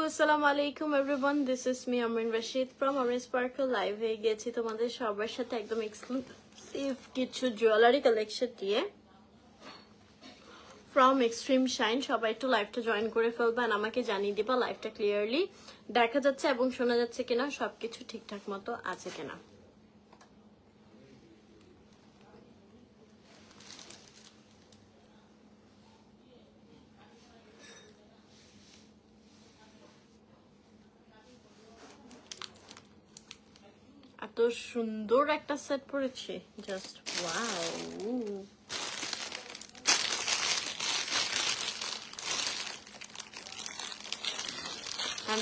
আসসালামু আলাইকুম everyone, this is me Amrin Rashid from Amrin sparkle. Live হয়ে গেছি তোমাদের সবার সাথে একদম এক্সক্লুসিভ কিছু জুয়েলারি কালেকশন দিয়ে ফ্রম এক্সট্রিম শাইন। সবাই একটু লাইভটা জয়েন করে ফেলবা, আর আমাকে জানিয়ে দিবা লাইভটা ক্লিয়ারলি দেখা যাচ্ছে এবং শোনা যাচ্ছে কিনা, সবকিছু ঠিকঠাক মতো আছে কিনা। এত সুন্দর একটা সেট পরেছি, জাস্ট ওয়াও।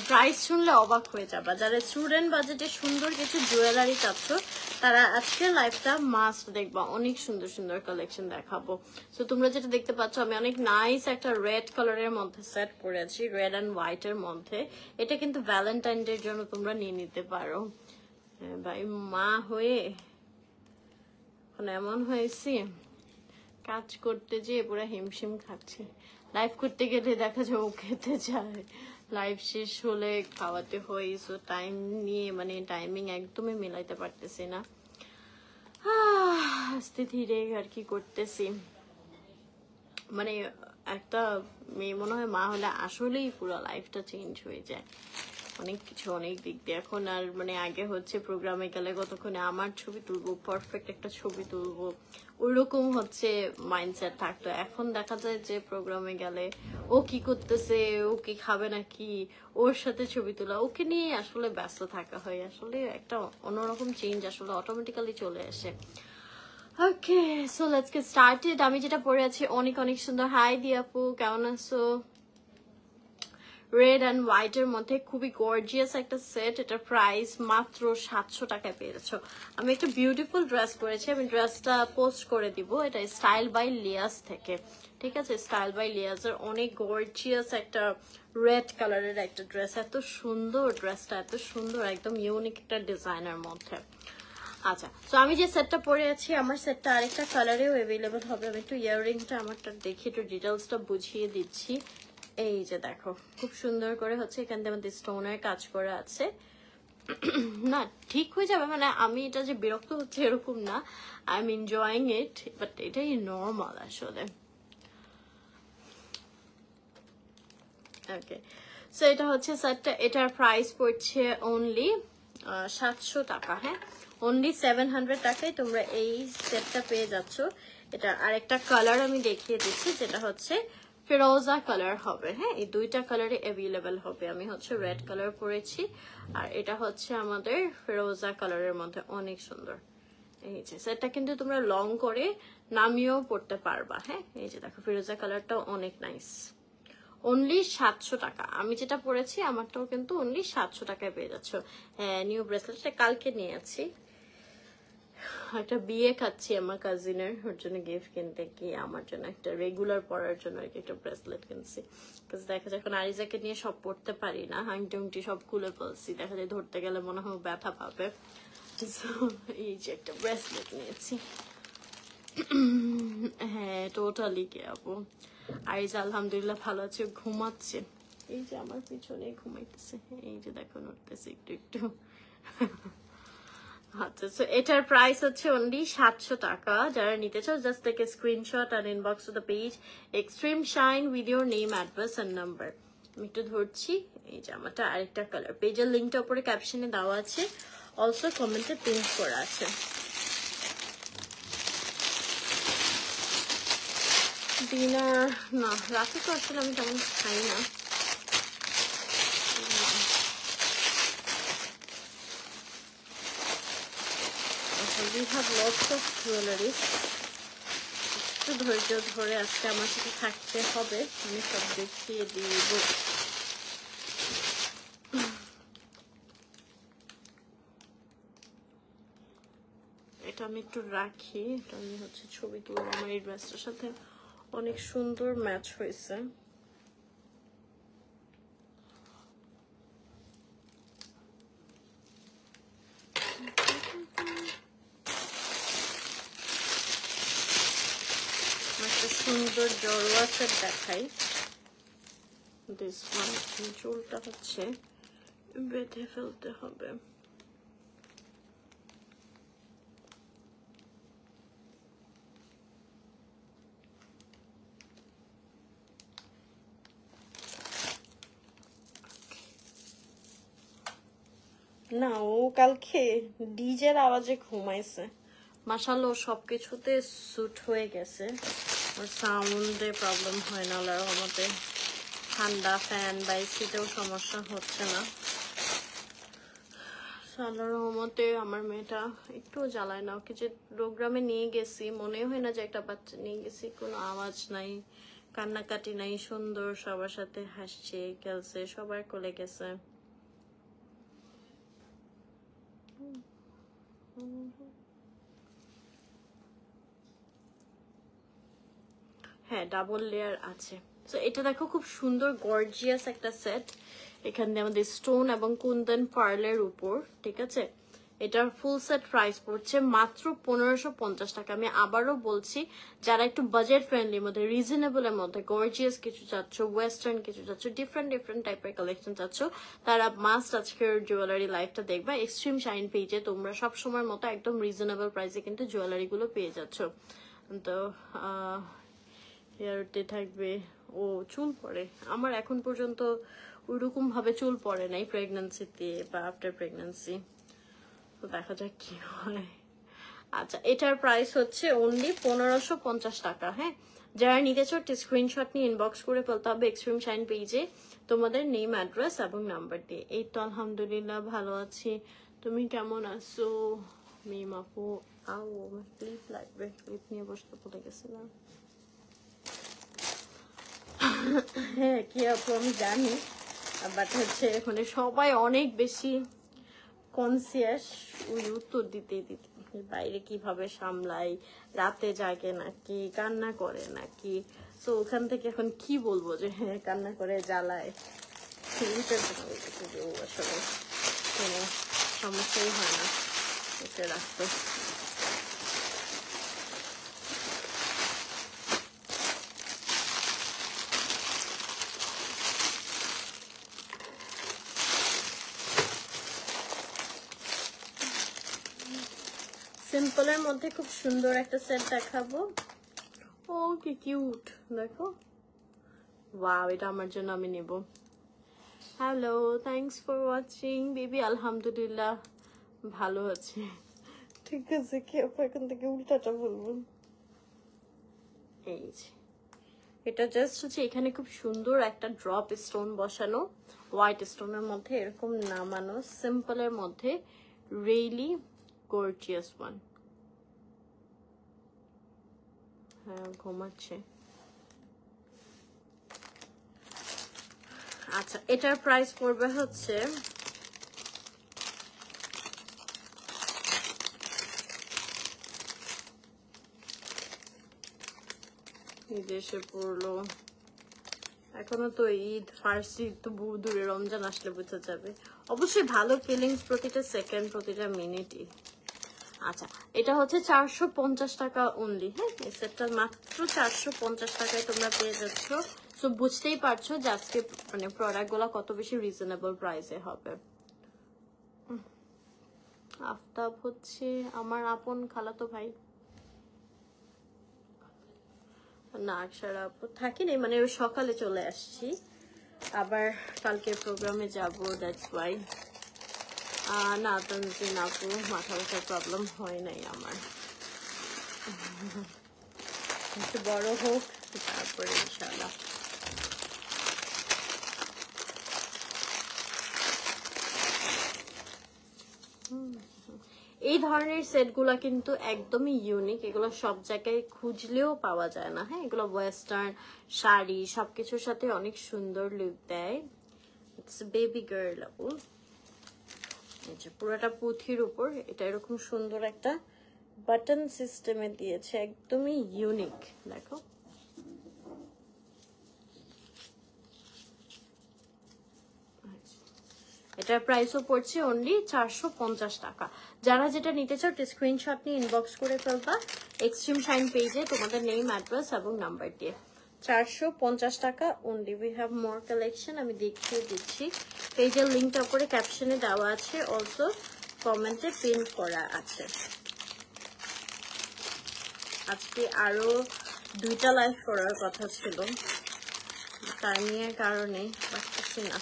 প্রাইস শুনলে অবাক হয়ে যাবা। যারা স্টুডেন্ট বাজেটে সুন্দর কিছু জুয়েলারি চাচ্ছ তারা আজকের লাইভটা মাস্ট দেখবা, অনেক সুন্দর সুন্দর কালেকশন দেখাবো। সো তোমরা যেটা দেখতে পাচ্ছ, আমি অনেক নাইস একটা রেড কালারের মধ্যে সেট পরেছি, রেড অ্যান্ড হোয়াইটের মধ্যে। এটা কিন্তু ভ্যালেন্টাইন ডের জন্য তোমরা নিয়ে নিতে পারো। ভাই মা হয়ে এখন এমন হয়েছি, কাজ করতে যেয়ে পুরো হিমশিম খাচ্ছে। লাইভ করতে গেলে দেখা যায় ও খেতে যায়, লাইভ শেষ হলে খাওয়াতে হয়। সো টাইম নিয়ে মানে টাইমিং একদমই মিলাইতে পারতেছি না, আস্তে ধীরে আর কি করতেছি। মানে একটা মেয়ে মনে হয় মা হলে আসলেই পুরো লাইফটা চেঞ্জ হয়ে যায়, অনেক কিছু অনেক দিক দিয়ে। এখন আর মানে আগে হচ্ছে প্রোগ্রামে গেলে কতক্ষণে আমার ছবি তুলবো, পারফেক্ট একটা ছবি তুলবো, ওইরকম হচ্ছে মাইন্ডসেট থাকতো। এখন দেখা যায় যে প্রোগ্রামে গেলে ও কি করতেছে, ও কি খাবে নাকি, ওর সাথে ছবি তোলা, ওকে নিয়ে আসলে ব্যস্ত থাকা হয়। আসলে একটা অন্যরকম চেঞ্জ আসলে অটোমেটিক্যালি চলে আসে। ওকে, সো লেটস গেট স্টার্টেড। আমি যেটা পরে আছি অনেক অনেক সুন্দর। হাই দি আপু, কেমন আছো? রেড অ্যান্ড হোয়াইটের মধ্যে খুবই গর্জিয়াস একটা সেট। এটার প্রাইস মাত্র 700 টাকায় পেয়ে যাচ্ছ। আমি একটা বিউটিফুল ড্রেস পরেছি, আমি ড্রেসটা পোস্ট করে দিব। এটা স্টাইল বাই লিয়াস থেকে, ঠিক আছে? স্টাইল বাই লিয়াসের অনেক গর্জিয়াস একটা রেড কালারের একটা ড্রেস। এত সুন্দর ড্রেসটা, এত সুন্দর, একদম ইউনিক একটা ডিজাইনের মধ্যে। আচ্ছা, তো আমি যে সেটটা পরে আছি, আমার সেটটা আরেকটা কালারেও অ্যাভেলেবল হবে। আমি একটু ইয়াররিংটা আমারটা দেখি, একটু ডিটেলসটা বুঝিয়ে দিচ্ছি। এই যে দেখো, খুব সুন্দর করে হচ্ছে এখান থেকে আমাদের স্টোনের কাজ করা আছে। না ঠিক হয়ে যাবে, মানে আমি এটা যে বিরক্ত হচ্ছে এরকম না, I am enjoying it, but এটাই নর্মাল আসলে। ওকে, সো এটা হচ্ছে সেটটা। এটার প্রাইস পড়ছে অনলি 700 টাকা। হ্যাঁ, অনলি 700 টাকায় তোমরা এই সেটটা পেয়ে যাচ্ছ। এটা আরেকটা কালার আমি দেখিয়ে দিচ্ছি, যেটা হচ্ছে ফিরোজা কালার হবে। হ্যাঁ, এই দুইটা কালারে অ্যাভেলেবেল হবে। আমি হচ্ছে রেড কালার পরেছি, আর এটা হচ্ছে আমাদের ফিরোজা কালারের মধ্যে, অনেক সুন্দর। এই যে সেটটা কিন্তু তোমরা লং করে নামিয়েও পড়তে পারবা। হ্যাঁ, এই যে দেখো, ফিরোজা কালারটাও অনেক নাইস। অনলি 700 টাকা। আমি যেটা পরেছি আমারটাও কিন্তু অনলি 700 টাকায় পেয়ে যাচ্ছ। হ্যাঁ, নিউ ব্রেসলেটটা কালকে নিয়েছি, একটা বিয়ে খাচ্ছি আমার কাজিনের, ওর জন্য গিফট কিনতে গিয়ে আমার জন্য একটা রেগুলার পরার জন্য আর কি একটা ব্রেসলেট কিনছি। দেখা যায় এখন আরিজাকে নিয়ে সব পড়তে পারি না, আংটি উংটি সব খুলে ফেলছি, দেখা যায় ধরতে গেলে মনে হয় ব্যথা পাবে। এই যে একটা ব্রেসলেট নিয়েছি। হ্যাঁ, টোটালি কে আপু। আরিজা আলহামদুলিল্লাহ ভালো আছে, ঘুমাচ্ছে। এই যে আমার পিছনে ঘুমাইতেছে, এই যে দেখো নড়তেছে একটু একটু। আচ্ছা, সো এটার প্রাইস হচ্ছে অনলি 700 টাকা। যারা নিতে চাও জাস্ট টেক এ স্ক্রিনশট আর inbox to the page extreme shine with your name, address and number. আমি একটু ধরছি। এই যে আমারটা আরেকটা কালার। পেজের লিঙ্কটা উপরে ক্যাপশনে দেওয়া আছে, অলসো কমেন্টে পিন করা আছে। ডিনার না, রাতে তো আসলে আমি তেমন খাই না। We have lots of jewelry. একটু ধৈর্য ধরে আজকে আমার সাথে থাকতে হবে, আমি সব দেখিয়ে দিব। এটা আমি একটু রাখি, এটা আমি হচ্ছে ছবি তুলব। আমার এই ড্রেসটার সাথে অনেক সুন্দর ম্যাচ হয়েছে। একটা সুন্দর জড়োয়া সেট দেখাই, দিস ওয়ান চুলটা হচ্ছে বেঁধে ফেলতে হবে। না ও কালকে ডিজের আওয়াজে ঘুমাইছে, মাশাআল্লাহ সবকিছুতে স্যুট হয়ে গেছে, ওর সাউন্ডে প্রবলেম হয় না, আর আমাদের ঠান্ডা ফ্যান বা এসিতেও সমস্যা হচ্ছে না। আল্লাহর রহমতে আমার মেয়েটা একটু জ্বালায় না, ওকে যে প্রোগ্রামে নিয়ে গেছি মনে হয় না যে একটা বাচ্চা নিয়ে গেছি, কোনো আওয়াজ নাই, কান্নাকাটি নাই, সুন্দর সবার সাথে হাসছে খেলছে, সবার কোলে গেছে। হ্যাঁ ডাবল লেয়ার আছে। তো এটা দেখো খুব সুন্দর গর্জিয়াস একটা সেট, এখানে আমাদের স্টোন এবং কুন্দন পার্লের উপর, ঠিক আছে। এটার ফুল সেট প্রাইস পড়ছে মাত্র 1550 টাকা। আমি আবারও বলছি, যারা একটু বাজেট ফ্রেন্ডলির মধ্যে, রিজনেবলের মধ্যে গর্জিয়াস কিছু চাচ্ছ, ওয়েস্টার্ন কিছু চাচ্ছ, ডিফারেন্ট টাইপের কালেকশন চাচ্ছ, তারা মাস্ট আজকের জুয়েলারি লাইফটা দেখবা। এক্সট্রিম শাইন পেজে তোমরা সবসময়ের মতো একদম রিজনেবল প্রাইসে কিন্তু জুয়েলারি গুলো পেয়ে যাচ্ছ। তো হেয়ারতে থাকবে। ও চুল পড়ে, আমার এখন পর্যন্ত ওইরকম ভাবে চুল পড়ে নাই প্রেগন্যান্সিতে বা আফটার প্রেগন্যান্সি, তো দেখা যাক কি হয়। আচ্ছা এটার প্রাইস হচ্ছে অনলি 1550 টাকা। হ্যাঁ যারা নিতে চাও স্ক্রিনশট নিয়ে ইনবক্স করে ফেলতে হবে এক্সট্রিম শাইন পেজে তোমাদের নেম অ্যাড্রেস এবং নাম্বার দিয়ে। এই তো আলহামদুলিল্লাহ ভালো আছি, তুমি কেমন আছো? মিম আপু আও ক্লিপ লাগবে, ক্লিপ নিয়ে বসতে বলে গেছিলাম। হ্যাঁ কি আপু আমি জানি, বাট হচ্ছে মানে সবাই অনেক বেশি কনসিয়াস ওই উত্তর দিতে দিতে, বাইরে কিভাবে সামলাই, রাতে জাগে নাকি, কান্না করে নাকি, তো ওখান থেকে এখন কি বলবো যে হ্যাঁ কান্না করে জ্বালায়, ও আসলে কোনো সমস্যাই হয় না ওকে রাখতে। সিম্পলের মধ্যে খুব সুন্দর একটা সেট দেখাবো। ও কি কিউট দেখো, ওয়াও এটা আমার জন্য আমি নেব। Hello thanks for watching baby, আলহামদুলিল্লাহ ভালো আছে, ঠিক আছে। কি আপু এখান থেকে উল্টাটা বলবো, এই যে এটা জাস্ট হচ্ছে এখানে খুব সুন্দর একটা ড্রপ স্টোন বসানো, হোয়াইট স্টোনের মধ্যে এরকম নামানো, সিম্পলের মধ্যে রিয়েলি গর্জিয়াস ওয়ান। হ্যাঁ ঘুমাচ্ছে। আচ্ছা এটার প্রাইস পড়বে হচ্ছে দেশে পড়লো, এখনো তো ঈদ, ফার্স্ট ঈদ তো বহু দূরে, রমজান আসলে বোঝা যাবে। অবশ্যই ভালো ফিলিংস প্রতিটা সেকেন্ড প্রতিটা মিনিটই। আচ্ছা এটা হচ্ছে 450 টাকা অনলি। হ্যাঁ এই সেটটা মাত্র 450 টাকায় তোমরা পেয়ে যাচ্ছ। সো বুঝতেই পারছো যে আজকে মানে প্রোডাক্ট গুলা কত বেশি রিজনেবল প্রাইসে হবে। আফতাব হচ্ছে আমার আপন খালাতো ভাই, না সারা আপু থাকিনি, মানে সকালে চলে আসছি, আবার কালকে প্রোগ্রামে যাব, দ্যাটস ওয়াই। না তনজিন আপু মাথা ব্যথার প্রবলেম হয় নাই আমার, একটু বড় হোক তারপরে ইনশাআল্লাহ। এই ধরনের সেটগুলা কিন্তু একদমই ইউনিক, এগুলো সব জায়গায় খুঁজলেও পাওয়া যায় না। হ্যাঁ এগুলো ওয়েস্টার্ন শাড়ি সবকিছুর সাথে অনেক সুন্দর লুক দেয়। ইটস বেবি গার্ল আপু, এই যে পুরোটা পুঁথির উপর, এটা এরকম সুন্দর একটা বাটন সিস্টেমে দিয়েছে, একদমই ইউনিক। দেখো এটার প্রাইসও পড়ছে অনলি 450 টাকা। যারা যেটা নিতে চাও স্ক্রিনশট নিয়ে ইনবক্স করে ফেলবা এক্সট্রিম শাইন পেজে তোমাদের নেম অ্যাড্রেস এবং নাম্বার দিয়ে। 450 টাকা only. We have more collection. আমি দেখিয়ে দিচ্ছি, পেজের লিংকটা উপরে ক্যাপশনে দেওয়া আছে, অলসো কমেন্টে পিন করা আছে। আজকে আরো 2টা লাইভ করার কথা ছিল, টাইমিংয়ের কারণে পারতেছি না,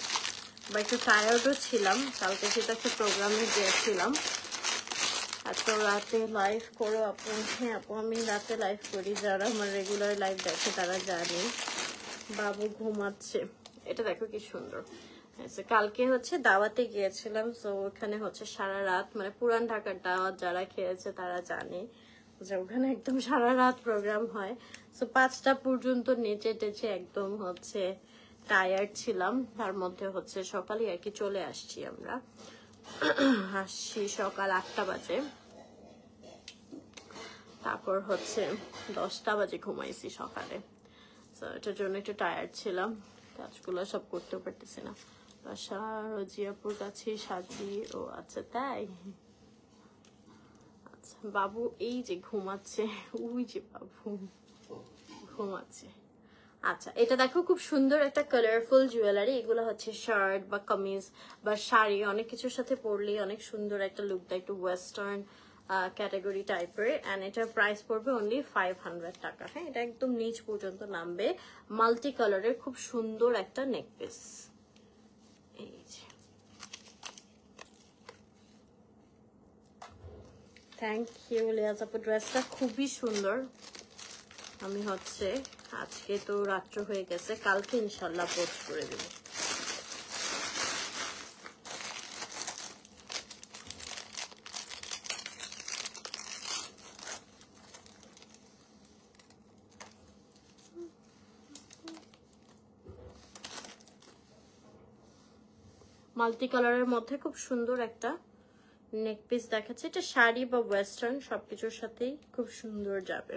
বা একটু টায়ার্ডও ছিলাম, কালকে সেটা একটা প্রোগ্রামে গিয়েছিলাম। এত রাতে লাইভ করো আপু? হ্যাঁ আপু, আমি রাতে লাইভ করি, যারা আমার রেগুলার লাইভ দেখে তারা জানে। বাবু ঘুমাচ্ছে, এটা দেখো কি সুন্দর। কালকে হচ্ছে দাওয়াতে গিয়েছিলাম, তো ওখানে হচ্ছে সারা রাত, মানে পুরান ঢাকার দাওয়াত যারা খেয়েছে তারা জানে যে ওখানে একদম সারা রাত প্রোগ্রাম হয়। তো 5টা পর্যন্ত নেচে টেচে একদম হচ্ছে টায়ার্ড ছিলাম। তার মধ্যে হচ্ছে সকালে আর কি চলে আসছি, আমরা আসছি সকাল 8টা বাজে, তারপর হচ্ছে 10টা বাজে ঘুমাইছি সকালে। তো এটার জন্য একটু টায়ার্ড ছিলাম, কাজগুলো সব করতে পারতেছি না। বাসা রোজিয়াপুর কাছে সাজি। ও আচ্ছা তাই, আচ্ছা। বাবু এই যে ঘুমাচ্ছে, ওই যে বাবু ঘুমাচ্ছে। আচ্ছা, এটা দেখো খুব সুন্দর একটা কালারফুল জুয়েলারি। এগুলো হচ্ছে শার্ট বা কামিজ বা শাড়ি, অনেক কিছুর সাথে পরলে অনেক সুন্দর একটা লুক দেয়, একটু ওয়েস্টার্ন ক্যাটাগরি টাইপের। অ্যান্ড এটার প্রাইস পড়বে অনলি 500 টাকা। হ্যাঁ, এটা একদম নিচ পর্যন্ত নামবে, মাল্টি কালারের খুব সুন্দর একটা নেকপিস। এই যে, থ্যাংক ইউ লিয়াজ আপু, ড্রেসটা খুবই সুন্দর। আমি হচ্ছে আজকে তো রাত্র হয়ে গেছে, কালকে ইনশাল্লাহ পোস্ট করে দেব। মাল্টি কালারের মধ্যে খুব সুন্দর একটা নেক পিস দেখাচ্ছে। এটা শাড়ি বা ওয়েস্টার্ন সবকিছুর সাথেই খুব সুন্দর যাবে।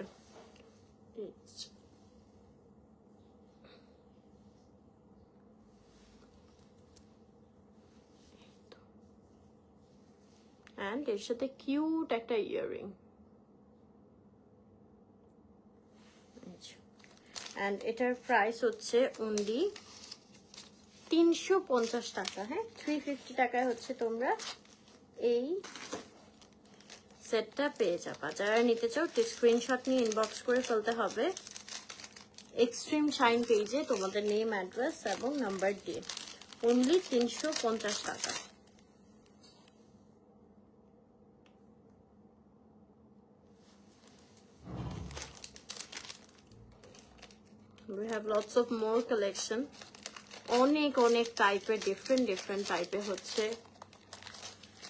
অ্যান্ড এর সাথে কিউট একটা ইয়াররিং। অ্যান্ড এটার প্রাইস হচ্ছে অনলি 350 টাকা। হ্যাঁ, 350 টাকায় হচ্ছে তোমরা এই সেটটা পেয়ে যাবা। যারা নিতে চাও স্ক্রিনশট নিয়ে ইনবক্স করে ফেলতে হবে এক্সট্রিম শাইন পেজে তোমাদের নেম, অ্যাড্রেস এবং নাম্বার দিয়ে। অনলি 350 টাকা। We have lots of more collection. অনেক অনেক টাইপের, ডিফারেন্ট টাইপের হচ্ছে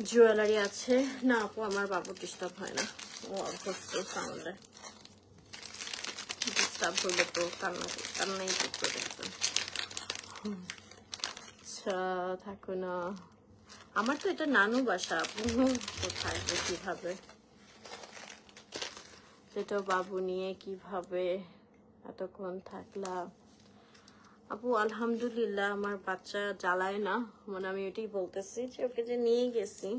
জুয়েলারি আছে। না আপু, আমার বাবু ডিস্টার্ব হয় না, ও অভ্যস্ত সাউন্ডে। ডিস্টার্ব হলে তো কান্নাই করতে দেখবেন। আচ্ছা থাকো না, আমার তো এটা নানু বাসা, আপু তো থাকবে কিভাবে? এটা বাবু নিয়ে কিভাবে এতক্ষণ থাকলা? আপু আলহামদুলিল্লাহ, আমার বাচ্চা জ্বালায় না, মানে আমি এটাই বলতেছি যে ওকে যে নিয়ে গেছি,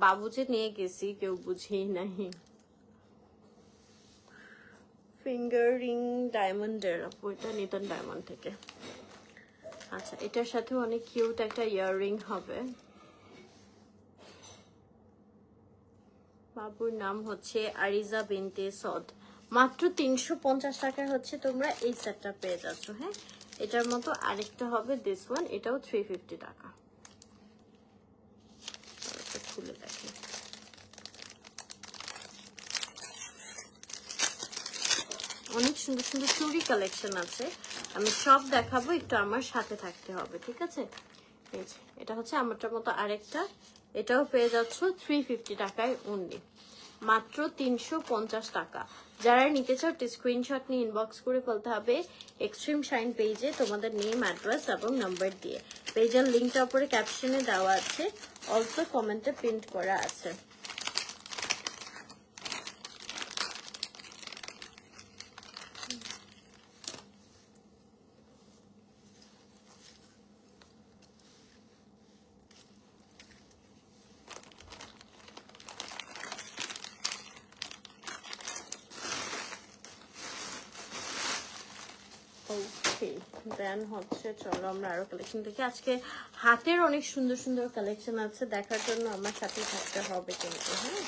বাবু যে নিয়ে গেছি কেউ বুঝেই নাই। ফিঙ্গার রিং ডায়মন্ডের আপু, এটা নিতন ডায়মন্ড থেকে। আচ্ছা, এটার সাথে অনেক কিউট একটা ইয়াররিং হবে। বাবুর নাম হচ্ছে আরিজা বিনতে সদ। মাত্র 350 টাকায় হচ্ছে তোমরা এই সেটটা পেয়ে যাচ্ছ। হ্যাঁ, এটার মতো আরেকটা হবে দিস ওয়ান, এটাও 350 টাকা। খুলে দেখি, অনেক সুন্দর সুন্দর চুড়ি কালেকশন আছে, আমি সব দেখাবো, একটু আমার সাথে থাকতে হবে, ঠিক আছে? এই যে এটা হচ্ছে আমারটার মতো আরেকটা, এটাও পেয়ে যাচ্ছ 350 টাকায় অনলি, মাত্র 350 টাকা। যারা নিতে চাও স্ক্রিনশট নিয়ে ইনবক্স করে ফেলতে হবে এক্সট্রিম শাইন পেজে তোমাদের নেম, অ্যাড্রেস এবং নাম্বার দিয়ে। পেজের লিঙ্কটা উপরে ক্যাপশনে দেওয়া আছে, অলসো কমেন্টে প্রিন্ট করা আছে। দেখি, দেন হচ্ছে চলো আমরা আরো কালেকশন দেখি। আজকে হাতের অনেক সুন্দর সুন্দর কালেকশন আছে, দেখার জন্য আমার সাথে থাকতে হবে কিন্তু। হ্যাঁ,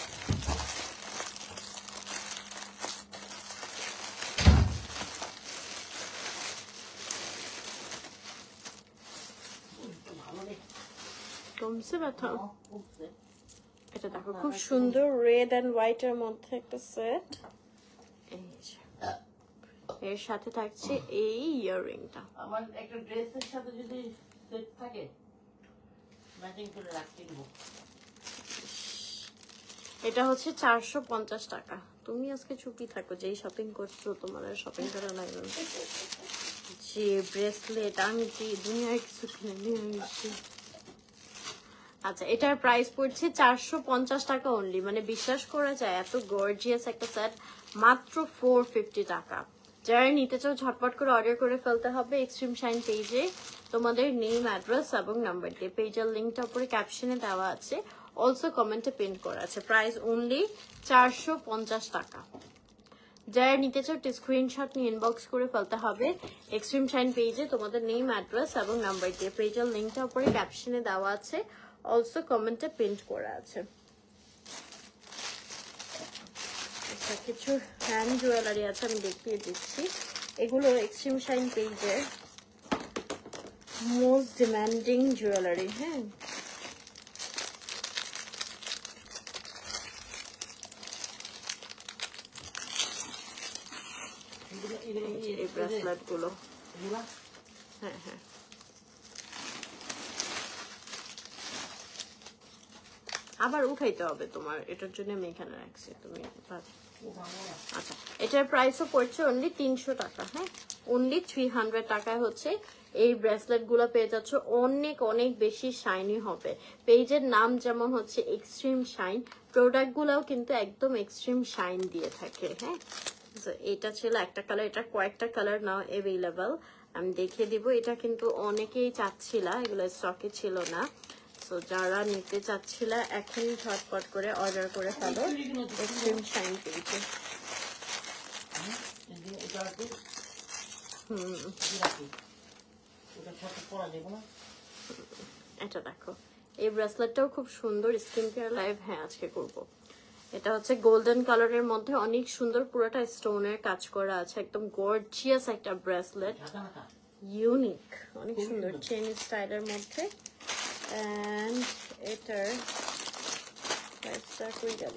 কমছে ব্যথা? এটা দেখো খুব সুন্দর রেড এন্ড হোয়াইট এর মধ্যে একটা সেট। এর সাথে থাকছে এই ইয়াররিংটা। আমার একটা ড্রেসের সাথে যদি সেট থাকে ম্যাচিং করে রাখতে দিব। এটা হচ্ছে 450 টাকা। তুমি আজকে চুপি থাকো, যেই শপিং করছো তোমার আর শপিং করা লাগবে না। যে ব্রেসলেট আংটি দুনিয়ায় কিছু কিনে নিয়ে আসছি। আচ্ছা, এটার প্রাইস পড়ছে 450 টাকা অনলি। মানে বিশ্বাস করা যায় এত গর্জিয়াস একটা সেট মাত্র 450 টাকা। যারা নিতে চাও ঝটপট করে অর্ডার করে ফেলতে হবে এক্সট্রিম শাইন পেজে। তোমাদের নেম, অ্যাড্রেস এবং নাম্বার দিয়ে পেজের লিঙ্কটা উপরে ক্যাপশনে দেওয়া আছে, অলসো কমেন্টে পিন করা আছে। প্রাইস অনলি 450 টাকা। যারা নিতে চাও স্ক্রিনশট নিয়ে ইনবক্স করে ফেলতে হবে এক্সট্রিম শাইন পেজে। তোমাদের নেম, অ্যাড্রেস এবং নাম্বার দিয়ে পেজের লিঙ্কটা উপরে ক্যাপশনে দেওয়া আছে, অলসো কমেন্টে পিন করা আছে। কিছু হ্যান্ড জুয়েলারি আছে, আমি দেখিয়ে দিচ্ছি। এগুলো এক্সট্রিম শাইন পেজের মোস্ট ডিমান্ডিং জুয়েলারি। হ্যাঁ, এই ব্রেসলেট গুলো। হ্যাঁ হ্যাঁ, আবার উঠাইতে হবে তোমার, এটার জন্য আমি এখানে রাখছি। তুমি আচ্ছা, এটার প্রাইসও পড়ছে অনলি 300 টাকা। হ্যাঁ, অনলি 300 টাকায় হচ্ছে এই ব্রেসলেট গুলো পেয়ে যাচ্ছ। অনেক অনেক বেশি শাইনি হবে। পেজের নাম যেমন হচ্ছে এক্সট্রিম শাইন, প্রোডাক্ট গুলাও কিন্তু একদম এক্সট্রিম শাইন দিয়ে থাকে। হ্যাঁ, এটা ছিল একটা কালার, এটা কয়েকটা কালার নাও অ্যাভেলেবল, আমি দেখিয়ে দিব। এটা কিন্তু অনেকেই চাচ্ছিল, এগুলো স্টকে ছিল না। তো যারা নিতে চাচ্ছিল এখনই ঝটপট করে অর্ডার করে ফেলো এক্সট্রিম শাইন পেজে। এটা দেখো, এই ব্রেসলেটটাও খুব সুন্দর। স্কিন কেয়ার লাইভ হ্যাঁ আজকে করবো। এটা হচ্ছে গোল্ডেন কালারের মধ্যে অনেক সুন্দর, পুরোটা স্টোনের কাজ করা আছে, একদম গর্জিয়াস একটা ব্রেসলেট, ইউনিক, অনেক সুন্দর চেন স্টাইলের মধ্যে। এন্ড এটার প্রাইসটা কই গেল?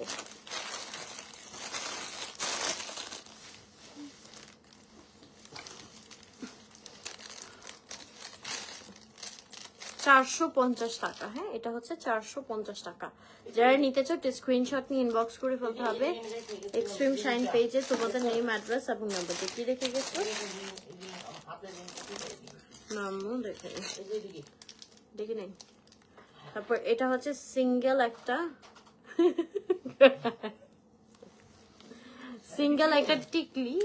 $450 টাকা। হ্যাঁ, এটা হচ্ছে 450 টাকা। যারা নিতে চাও স্ক্রিনশট নিয়ে ইনবক্স করে ফেলতে হবে এক্সট্রিম শাইন পেজে। তোমাদের নেম, অ্যাড্রেস এবং নাম্বার দিয়ে। কি রেখে গেছো? নামও দেখে দেখি নেই। তারপর এটা হচ্ছে সিঙ্গেল একটা টিকলি।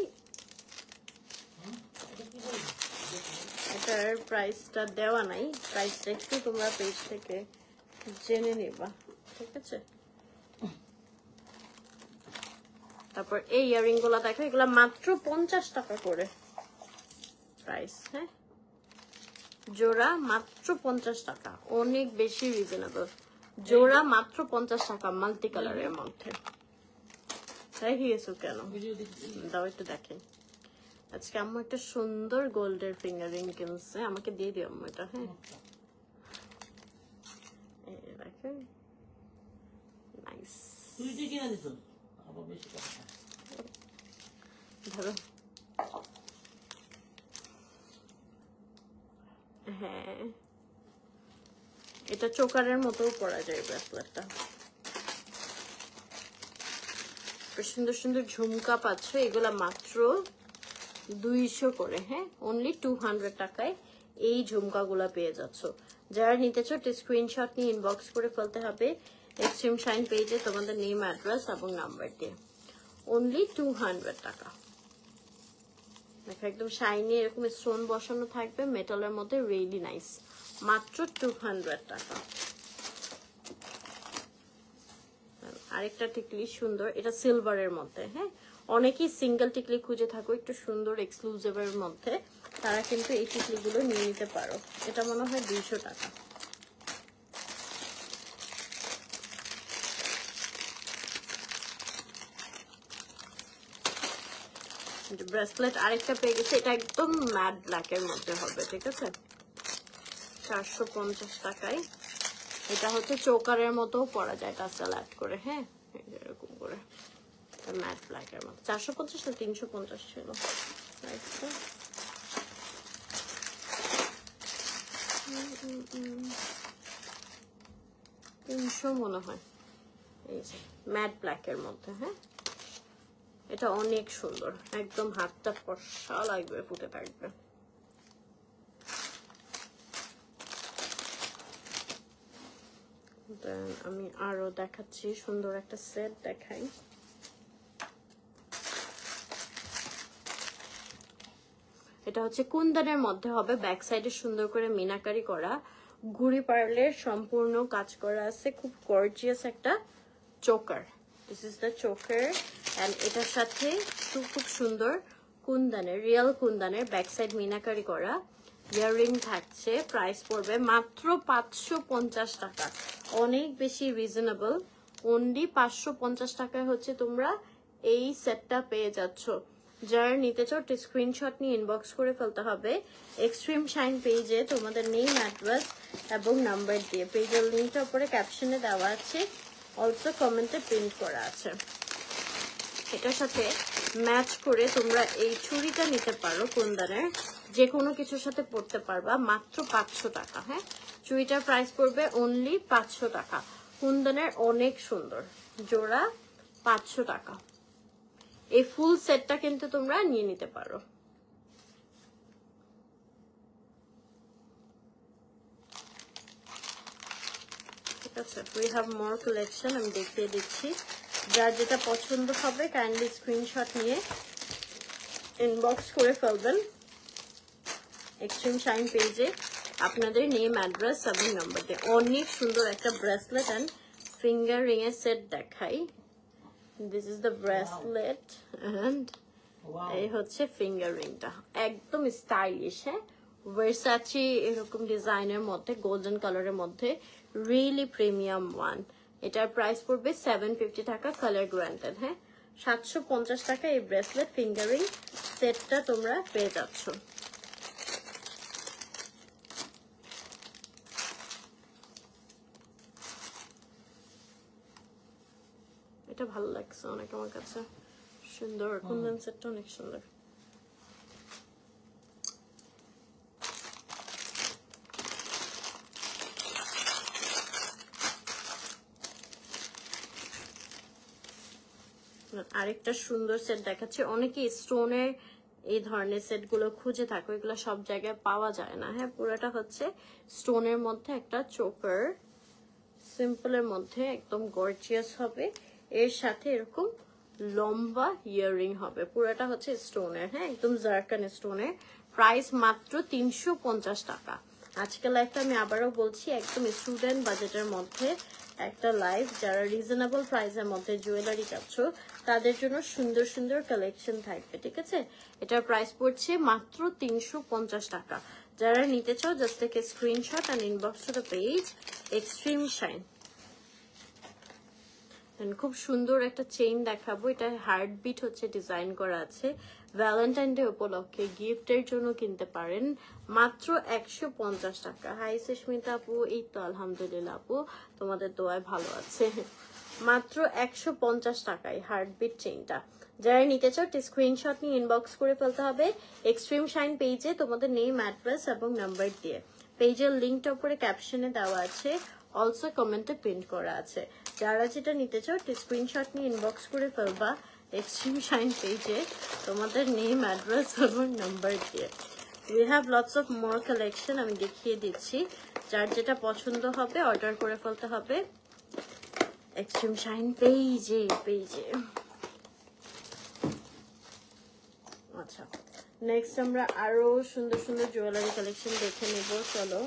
এটার প্রাইসটা দেওয়া নাই, প্রাইসটা একটু তোমরা পেজ থেকে জেনে নিবা, ঠিক আছে? তারপর এই ইয়ারিং গুলা দেখো, এগুলা মাত্র 50 টাকা করে প্রাইস। হ্যাঁ, জোড়া মাত্র 50 টাকা, অনেক বেশি রিজনেবল। জোড়া মাত্র 50 টাকা, মাল্টি কালারের মধ্যে। দেখে গেছো কেন? দাও একটু দেখেন। আজকে আম্মু একটা সুন্দর গোল্ডের ফিঙ্গার রিং কিনছে, আমাকে দিয়ে দিও আম্মু এটা। হ্যাঁ, দেখেন নাইস। ধরো। হ্যাঁ, এটা চোকারের মতো পরা যায় ব্রেসলেটটা। সুন্দর সুন্দর ঝুমকা পাচ্ছ, এগুলা মাত্র 200 করে। হ্যাঁ, অনলি 200 টাকায় এই ঝুমকাগুলা পেয়ে যাচ্ছ। যারা নিতে চাও স্ক্রিনশট নিয়ে ইনবক্স করে ফেলতে হবে এক্সট্রিম শাইন পেজে তোমাদের নেম, অ্যাড্রেস এবং নাম্বার দিয়ে। অনলি 200 টাকা। দেখো একদম শাইনি, এরকম স্টোন বসানো থাকবে মেটালের মধ্যে, রিয়েলি নাইস। মাত্র 200 টাকা। আরেকটা টিকলি সুন্দর, এটা সিলভারের মধ্যে। হ্যাঁ, অনেকেই সিঙ্গেল টিকলি খুঁজে থাকো একটু সুন্দর এক্সক্লুসিভের মধ্যে, তারা কিন্তু এই টিকলিগুলো নিয়ে নিতে পারো। এটা মনে হয় 200 টাকা। ব্রেসলেট আরেকটা পেয়ে গেছে, এটা একদম ম্যাট ব্ল্যাকের মধ্যে হবে, ঠিক আছে? 450 টাকায়। এটা হচ্ছে চোকারের মতো পরা যায় টাসেল অ্যাড করে, হ্যাঁ এরকম করে ম্যাট ব্ল্যাকের মতো। 450 না 350 ছিল, 300 মনে হয়। এই যে ম্যাট ব্ল্যাকের মধ্যে, হ্যাঁ এটা অনেক সুন্দর, একদম হাতটা ফর্সা লাগবে, ফুটে থাকবে। আমি আরো দেখাচ্ছি, সুন্দর একটা সেট দেখাই। এটা হচ্ছে কুন্দনের মধ্যে হবে, ব্যাক সাইডে সুন্দর করে মিনাকারি করা, ঘুড়ি পার্লের সম্পূর্ণ কাজ করা আছে, খুব গর্জিয়াস একটা choker. This is the choker and এটার সাথে খুব সুন্দর কুন্দনের, রিয়েল কুন্দনের ব্যাক সাইড মিনাকারি করা ইয়াররিং থাকছে। প্রাইস পড়বে মাত্র 550 টাকা, অনেক বেশি রিজনেবল। অনলি 550 টাকায় হচ্ছে তোমরা এই সেটটা পেয়ে যাচ্ছ। যারা নিতে চাও স্ক্রিনশট নিয়ে ইনবক্স করে ফেলতে হবে এক্সট্রিম শাইন পেজে, তোমাদের নেম, অ্যাড্রেস এবং নাম্বার দিয়ে। পেজের লিঙ্কটা উপরে ক্যাপশনে দেওয়া আছে, অলসো কমেন্টে প্রিন্ট করা আছে। এটার সাথে ম্যাচ করে তোমরা এই চুড়িটা নিতে পারো কুন্দনের, যে কোনো কিছুর সাথে পরতে পারবা, মাত্র 500 টাকা। হ্যাঁ চুড়িটার প্রাইস পড়বে অনলি 500 টাকা। কুন্দনের অনেক সুন্দর, জোড়া 500 টাকা। এই ফুল সেটটা কিন্তু তোমরা নিয়ে নিতে পারো। ঠিক আছে, উই হ্যাভ মোর কালেকশন, আমি দেখিয়ে দিচ্ছি। যার যেটা পছন্দ হবে কাইন্ডলি স্ক্রিনশট নিয়ে ইনবক্স করে ফেলবেন এক্সট্রিম শাইন পেজে, আপনাদের নেম, অ্যাড্রেস এবং নাম্বার দিয়ে। অনেক সুন্দর একটা ব্রেসলেট অ্যান্ড ফিঙ্গার রিং এর সেট দেখাই। This is the bracelet and এই হচ্ছে ফিঙ্গার রিংটা, একদম স্টাইলিশ। হ্যাঁ ভার্সাচি এরকম ডিজাইনের মধ্যে, গোল্ডেন কালারের মধ্যে, রিয়েলি প্রিমিয়াম ওয়ান। এটার প্রাইস পড়বে 750 টাকা, কালার গ্রান্টেড। হ্যাঁ 750 টাকা এই ব্রেসলেট ফিঙ্গার রিং সেটটা তোমরা পেয়ে যাচ্ছ। এটা ভালো লাগছে অনেক আমার কাছে, সুন্দর কুন্দন সেটটা অনেক সুন্দর। আরেকটা সুন্দর সেট দেখাচ্ছে, অনেকে স্টোনের এই ধরনের সেট গুলো খুঁজে থাকো, এগুলো সব জায়গায় পাওয়া যায় না। হ্যাঁ পুরোটা হচ্ছে স্টোনের মধ্যে একটা চোকার, সিম্পলের মধ্যে একদম গর্জিয়াস হবে, এর সাথে এরকম লম্বা ইয়াররিং হবে, পুরোটা হচ্ছে স্টোনের। হ্যাঁ একদম জারকান স্টোনের। প্রাইস মাত্র 350 টাকা। আজকে লাইফটা আমি আবারও বলছি, একদম স্টুডেন্ট বাজেটের মধ্যে একটা লাইফ। যারা রিজনেবল প্রাইসের মধ্যে জুয়েলারি চাচ্ছ তাদের জন্য সুন্দর সুন্দর কালেকশন থাকবে, ঠিক আছে? এটার প্রাইস পড়ছে মাত্র 350 টাকা। যারা নিতে চাও just take a screenshot and inbox to the page extreme shine. খুব সুন্দর একটা চেইন দেখাবো, এটা হার্টবিট হচ্ছে ডিজাইন করা আছে। ভ্যালেন্টাইন ডে উপলক্ষে গিফটের জন্য কিনতে পারেন, মাত্র 150 টাকা। হাই সুস্মিতা আপু, এই তো আলহামদুলিল্লাহ আপু, তোমাদের দোয়ায় ভালো আছে। মাত্র 150 টাকায় হার্টবিট চেইনটা। যারা নিতে চাও স্ক্রিনশট নিয়ে ইনবক্স করে ফেলতে হবে এক্সট্রিম শাইন পেজে, তোমাদের নেম, অ্যাড্রেস এবং নাম্বার দিয়ে। পেজের লিঙ্কটা উপরে ক্যাপশনে দেওয়া আছে, অলসো কমেন্টে প্রিন্ট করা আছে। যারা যেটা নিতে চাও স্ক্রিনশট নিয়ে ইনবক্স করে ফেলবা এক্সট্রিম শাইন পেজে, তোমাদের নেম, অ্যাড্রেস এবং নাম্বার দিয়ে। We have lots of more collection, আমি দেখিয়ে দিচ্ছি। যার যেটা পছন্দ হবে অর্ডার করে ফেলতে হবে এক্সট্রিম শাইন পেজে। আচ্ছা নেক্সট আমরা আরো সুন্দর সুন্দর জুয়েলারি কালেকশন দেখে নেব, চলো।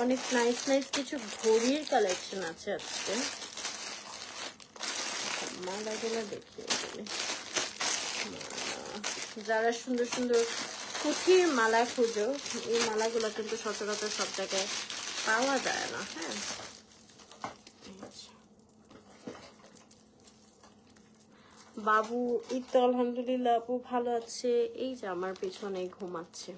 অনেক নাইস নাইস কিছু ঘড়ির কালেকশন আছে আজকে। মালাগুলো দেখিয়ে দিলে, যারা সুন্দর সুন্দর কুঠির মালা খুঁজো, এই মালাগুলো কিন্তু সচরাচর সব জায়গায় পাওয়া যায় না। হ্যাঁ, বাবু এই তো আলহামদুলিল্লাহ আপু ভালো আছে, এই যে আমার পেছনে ঘুমাচ্ছে।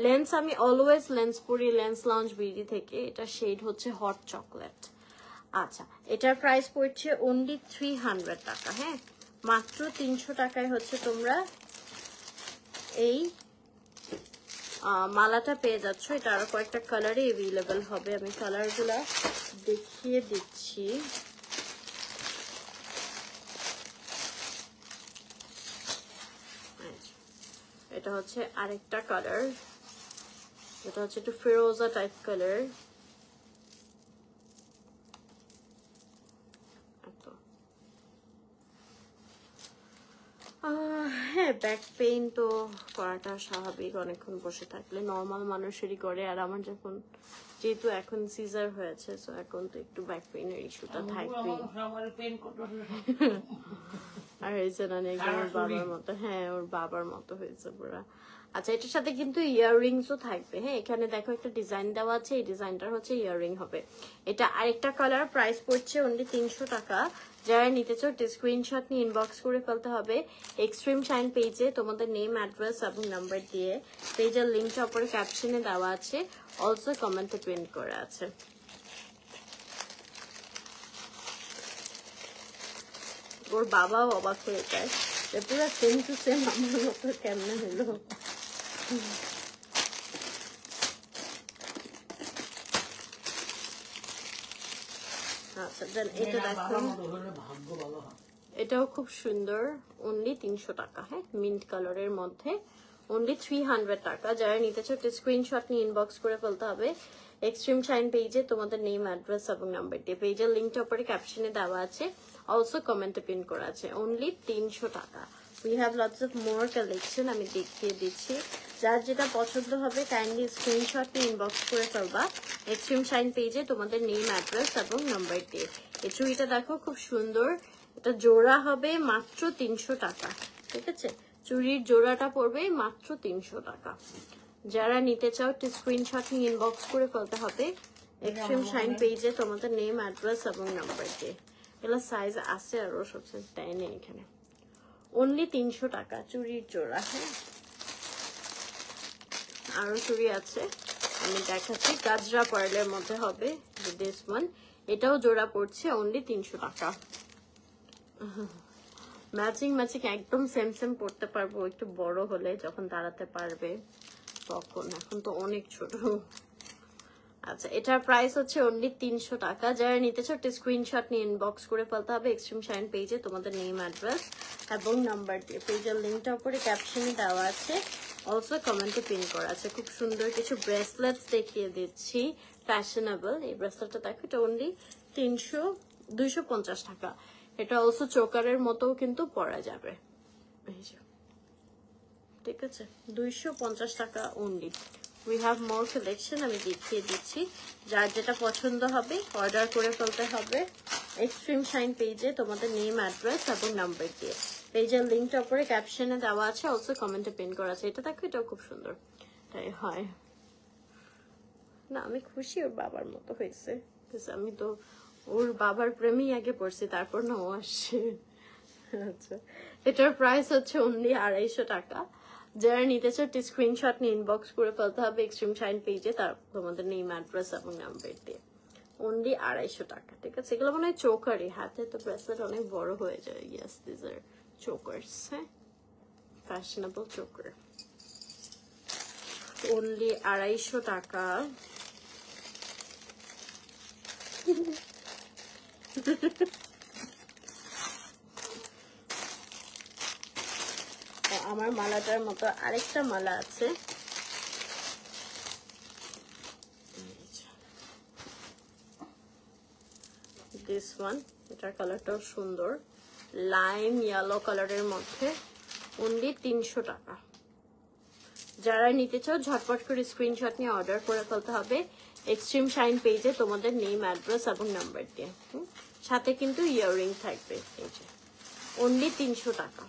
লেন্স আমি অলওয়েজ লেন্স পরি লেন্স লঞ্চ বিডি থেকে, এটা শেড হচ্ছে হট চকলেট। আচ্ছা, এটার প্রাইস পড়ছে অনলি 300 টাকা। হ্যাঁ, মাত্র 300 টাকায় হচ্ছে তোমরা এই মালাটা পেয়ে যাচ্ছ। এটা আরো কয়েকটা কালারে অ্যাভেলেবেল হবে, আমি কালারগুলা দেখিয়ে দিচ্ছি। এটা হচ্ছে আরেকটা কালার, এটা হচ্ছে একটু ফিরোজা টাইপ কালার। হ্যাঁ, ব্যাক পেইন তো করাটা স্বাভাবিক, অনেকক্ষণ বসে থাকলে নর্মাল মানুষেরই করে। আর আমার যখন যেহেতু এখন সিজার হয়েছে, তো এখন তো একটু ব্যাক পেইনের ইস্যুটা থাকবেই। আর হয়েছে না একদম ওর বাবার মতো। হ্যাঁ, ওর বাবার মতো হয়েছে পুরা। আচ্ছা, এটার সাথে কিন্তু ইয়াররিংসও থাকবে। হ্যাঁ, এখানে দেখো একটা ডিজাইন দেওয়া আছে, এই ডিজাইনটার হচ্ছে ইয়াররিং হবে। এটা আরেকটা কালার, প্রাইস পড়ছে অনলি 300 টাকা। যারা নিতে চাও স্ক্রিনশট নিয়ে ইনবক্স করে ফেলতে হবে এক্সট্রিম শাইন পেজে, তোমাদের নেম, অ্যাড্রেস এবং নাম্বার দিয়ে। পেজের লিঙ্কটা উপরে ক্যাপশনে দেওয়া আছে, অলসো কমেন্টে পিন করা আছে। ওর বাবাও অবাক হয়ে যায়, পুরো সেম টু সেম আমার মতো কেমনে হলো। আচ্ছা, দেন এটা দেখো, এটাও খুব সুন্দর, অনলি 300 টাকা। হ্যাঁ, মিন্ট কালারের মধ্যে অনলি 300 টাকা। যারা নিতে চাও স্ক্রিনশট নিয়ে ইনবক্স করে ফেলতে হবে এক্সট্রিম শাইন পেজে, তোমাদের নেম, অ্যাড্রেস এবং নাম্বার দিয়ে। পেজের লিঙ্কটা উপরে ক্যাপশনে দেওয়া আছে, অলসো কমেন্টে পিন করা আছে। অনলি 300 টাকা। We have lots of more collection, আমি দেখিয়ে দিচ্ছি। যার যেটা পছন্দ হবে কাইন্ডলি স্ক্রিনশট নিয়ে ইনবক্স করে ফেলবা এক্সট্রিম শাইন পেজে, তোমাদের নেম, অ্যাড্রেস এবং নাম্বার দিয়ে। এই চুড়িটা দেখো খুব সুন্দর, এটা জোড়া হবে মাত্র 300 টাকা। ঠিক আছে, চুড়ির জোড়াটা পড়বে মাত্র 300 টাকা। যারা নিতে চাও স্ক্রিনশট নিয়ে ইনবক্স করে ফেলতে হবে এক্সট্রিম শাইন পেজে, তোমাদের নেম, অ্যাড্রেস এবং নাম্বার দিয়ে। এগুলো সাইজ আছে, আরো সব সাইজ দেয় নেই এখানে। অনলি 300 টাকা চুড়ির জোড়া। হ্যাঁ, আরো চুড়ি আছে, আমি দেখাচ্ছি। গাজরা পার্লের মধ্যে হবে দিস ওয়ান, এটাও জোড়া পড়ছে অনলি 300 টাকা। ম্যাচিং ম্যাচিং একদম সেম সেম পড়তে পারবো একটু বড় হলে, যখন দাঁড়াতে পারবে তখন, এখন তো অনেক ছোট। আচ্ছা, এটার প্রাইস হচ্ছে অনলি 300 টাকা। যারা নিতে চাও স্ক্রিনশট নিয়ে ইনবক্স করে ফেলতে হবে এক্সট্রিম শাইন পেজে, তোমাদের নেম, অ্যাড্রেস এবং নাম্বার দিয়ে। পেজের লিঙ্কটা উপরে ক্যাপশনে দেওয়া আছে, অলসো কমেন্টে পিন করা আছে। খুব সুন্দর কিছু ব্রেসলেটস দেখিয়ে দিচ্ছি, ফ্যাশনেবল। এই ব্রেসলেটটা দেখো, এটা অনলি 250 টাকা। এটা অলসো চোকারের মতো কিন্তু পরা যাবে। ঠিক আছে, 250 টাকা only. We have more collection, আমি দেখিয়ে দিচ্ছি। যার যেটা পছন্দ হবে অর্ডার করে ফেলতে হবে এক্সট্রিম শাইন পেজে, তোমাদের নেম, অ্যাড্রেস এবং নাম্বার দিয়ে। পেজের লিঙ্কটা উপরে ক্যাপশনে দেওয়া আছে, অলসো কমেন্টে পিন করা আছে। এটা দেখো, এটাও খুব সুন্দর। তাই হয় না, আমি খুশি ওর বাবার মতো হয়েছে। আমি তো ওর বাবার প্রেমেই আগে পড়ছি, তারপর না ও আসছে। আচ্ছা, এটার প্রাইস হচ্ছে অনলি 250 টাকা। যারা নিতে চাও স্ক্রিনশট নিয়ে ইনবক্স করে ফেলতে হবে এক্সট্রিম শাইন পেজে, তার তোমাদের নেম, অ্যাড্রেস এবং নাম্বার দিয়ে। অনলি 250 টাকা। ঠিক আছে, এগুলো মনে হয় চোকারই, হাতে তো ব্রেসলেট অনেক বড় হয়ে যায়। Yes, this are chokers. হ্যাঁ, ফ্যাশনেবল চোকার। অনলি 250 টাকা। আমার মালাটার মতো আরেকটা মালা আছে, দিস ওয়ান। এটার কালারটাও সুন্দর, লাইম ইয়েলো কালারের মধ্যে, অনলি 300 টাকা। যারা নিতে চাও ঝটপট করে স্ক্রিনশট নিয়ে অর্ডার করে ফেলতে হবে এক্সট্রিম শাইন পেজে তোমাদের নেম, অ্যাড্রেস এবং নাম্বার দিয়ে। সাথে কিন্তু ইয়াররিং থাকবে। এই যে অনলি 300 টাকা।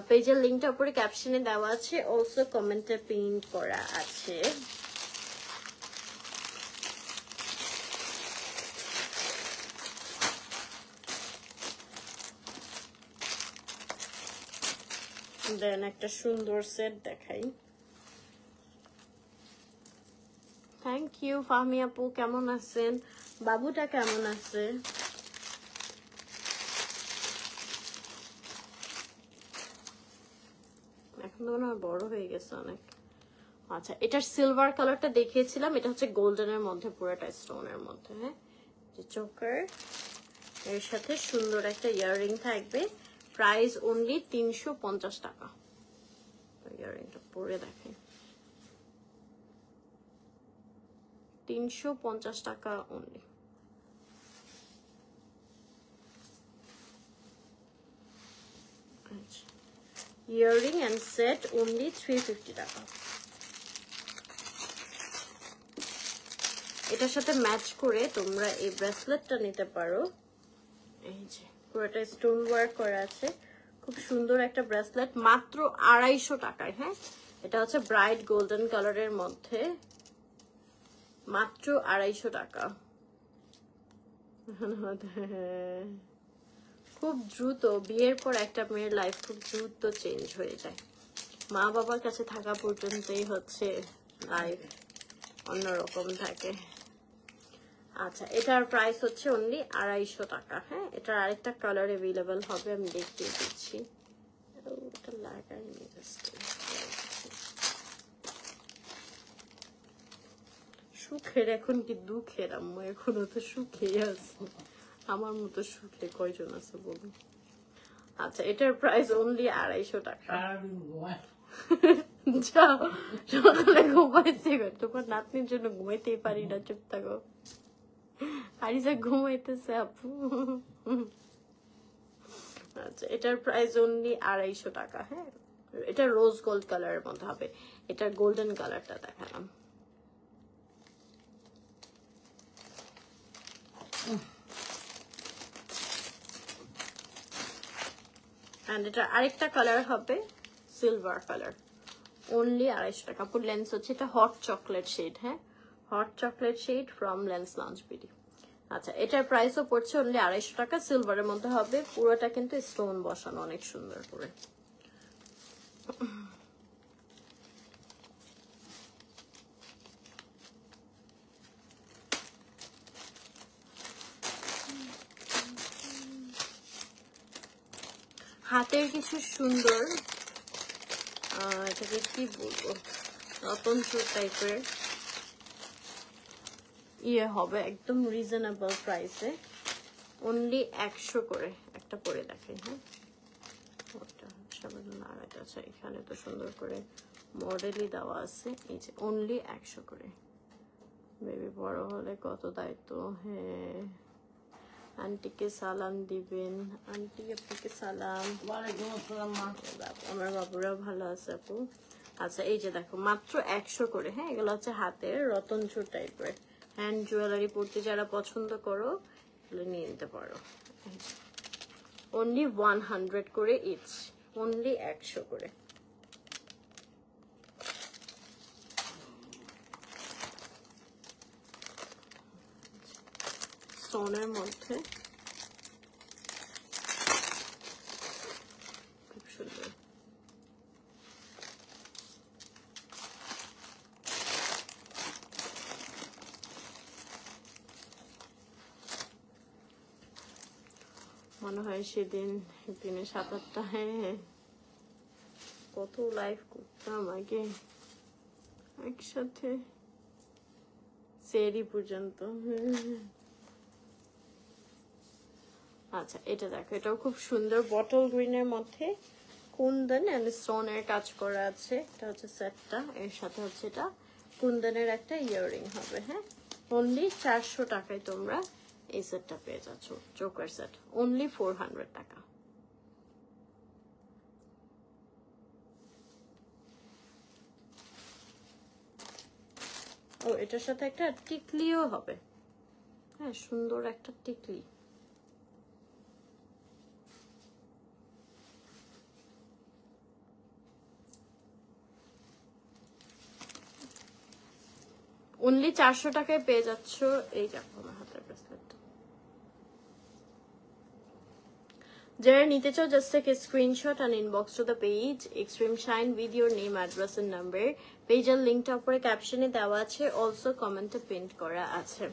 পেজের লিঙ্কটা উপরে ক্যাপশনে দেওয়া আছে, অলসো কমেন্টে পিন করা আছে। দেন একটা সুন্দর সেট দেখাই। থ্যাংক ইউ ফাহমি আপু, কেমন আছেন? বাবুটা কেমন আছে? এখন তো না বড় হয়ে গেছে অনেক। আচ্ছা, এটার সিলভার কালারটা দেখিয়েছিলাম, এটা হচ্ছে গোল্ডেনের মধ্যে, পুরোটা স্টোনের মধ্যে। হ্যাঁ, যে চোকার এর সাথে সুন্দর একটা ইয়াররিং থাকবে। প্রাইস অনলি 350 টাকা। ইয়াররিংটা পরে দেখেন, 350 টাকা only. Earring and set only 350 টাকা। এটার সাথে ম্যাচ করে তোমরা এই ব্রেসলেটটা নিতে পারো। এই যে পুরোটা স্টোন ওয়ার্ক করা আছে, খুব সুন্দর একটা ব্রেসলেট, মাত্র 250 টাকায়। হ্যাঁ, এটা হচ্ছে ব্রাইট গোল্ডেন কালারের মধ্যে, মাত্র 250 টাকা। খুব দ্রুত বিয়ের পর একটা মেয়ের লাইফ খুব দ্রুত চেঞ্জ হয়ে যায়। মা বাবার কাছে থাকা পর্যন্তই হচ্ছে লাইফ অন্যরকম থাকে। আচ্ছা, এটার প্রাইস হচ্ছে অনলি 250 টাকা। হ্যাঁ, এটার আরেকটা কালার অ্যাভেলেবেল হবে, আমি দেখিয়ে দিচ্ছি। এটা লাগাইনি, সুখের এখন কি দুঃখের আম্মু? এখনো তো সুখেই আছে। আমার মতো সুখে কয়জন আছে বলুন? আচ্ছা, এটার প্রাইস অনলি 250 টাকা। যাও, সকালে ঘুমাইছি, তোমার নাতনির জন্য ঘুমাইতেই পারি না, চুপ থাকো। আরিসা ঘুমাইতেছে আপু। আচ্ছা, এটার প্রাইস অনলি 250 টাকা। হ্যাঁ, এটা রোজ গোল্ড কালারের মধ্যে হবে। এটার গোল্ডেন কালারটা দেখালাম। এন্ড এটা আরেকটা কালার হবে সিলভার কালার, অনলি 250 টাকা। পুরো লেন্স হচ্ছে এটা হট চকলেট শেড। হ্যাঁ, hot chocolate shade from lens launch BD. আচ্ছা, এটার প্রাইসও পড়ছে অনলি 250 টাকা। সিলভারের মধ্যে হবে, পুরোটা কিন্তু স্টোন বসানো অনেক সুন্দর করে। হাতের কিছু সুন্দর, এটাকে কি বলবো, রতন চুর টাইপের ইয়ে হবে, একদম রিজনেবল প্রাইসে, অনলি 100 করে। একটা পরে দেখেন। হ্যাঁ, আচ্ছা, এখানে তো সুন্দর করে মডেলই দেওয়া আছে। এই যে অনলি 100 করে। বেবি বড় হলে কত দায়িত্ব। হ্যাঁ, আন্টিকে সালাম দিবেন। আন্টি আপনাকে সালাম। আমার বাবুরা ভালো আছে আপু। আচ্ছা, এই যে দেখো মাত্র 100 করে। হ্যাঁ, এগুলো হচ্ছে হাতের রতনচুর টাইপের হ্যান্ড জুয়েলারি পড়তে যারা পছন্দ করো এগুলো নিয়ে নিতে পারো। অনলি 100 করে ইচ, অনলি 100 করে। স্টোনের মধ্যে খুব সুন্দর। মনে হয় সেদিন দিনে 7-8টা, হ্যাঁ কত লাইভ করতাম আগে একসাথে, সেরি পর্যন্ত। আচ্ছা, এটা দেখো, এটাও খুব সুন্দর বটল গ্রিনের মধ্যে কুন্দন এন্ড স্টোনের কাজ করা আছে। এটা হচ্ছে সেটটা, এর সাথে হচ্ছে এটা কুন্দনের একটা ইয়াররিং হবে। হ্যাঁ, অনলি 400 টাকায় তোমরা এই সেটটা পেয়ে যাচ্ছ। চোকার সেট অনলি 400 টাকা। ও এটার সাথে একটা টিকলিও হবে। হ্যাঁ, সুন্দর একটা টিকলি। অনলি 400 টাকায় পেয়ে যাচ্ছ এই দেখো আমার হাতের ব্রেসলেটটা। যারা নিতে চাও just take a screenshot and inbox to the page extreme shine with your name, address and number. পেজের লিঙ্কটা উপরে ক্যাপশনে দেওয়া আছে, অলসো কমেন্টে পিন করা আছে।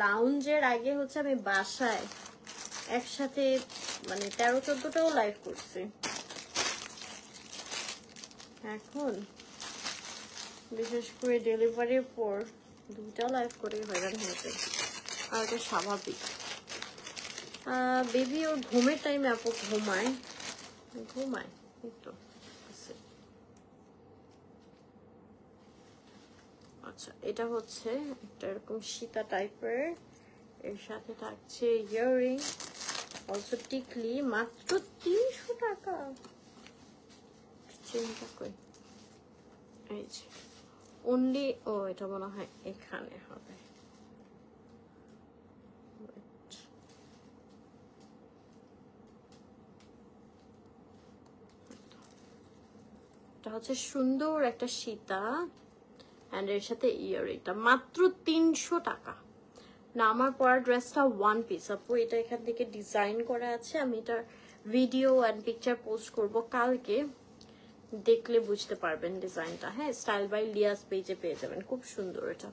লাউঞ্জের আগে হচ্ছে আমি বাসায় একসাথে মানে 13-14টাও লাইভ করছি। এখন বিশেষ করে ডেলিভারির পর 2টা লাইভ করে হয়রান হয়েছে, আর এটা স্বাভাবিক। বেবি ওর ঘুমের টাইমে আপু ঘুমায় একটু। আচ্ছা, এটা হচ্ছে একটা এরকম সীতা টাইপের, এর সাথে থাকছে ইয়াররিং, অলসো টিকলি, মাত্র 300 টাকা। চিন্তা করি এই যে অনলি, ও এটা মনে হয় এখানে হবে। এটা হচ্ছে সুন্দর একটা সীতা এন্ড এর সাথে ইয়াররিংটা, মাত্র 300 টাকা। না, আমার পরা ড্রেসটা ওয়ান পিস আপু, এটা এখান থেকে ডিজাইন করা আছে। আমি এটার ভিডিও এন্ড পিকচার পোস্ট করব কালকে, দেখলে বুঝতে পারবেন ডিজাইনটা। হ্যাঁ, স্টাইল বাই লিয়াস পেজে পেয়ে যাবেন, খুব সুন্দর এটা।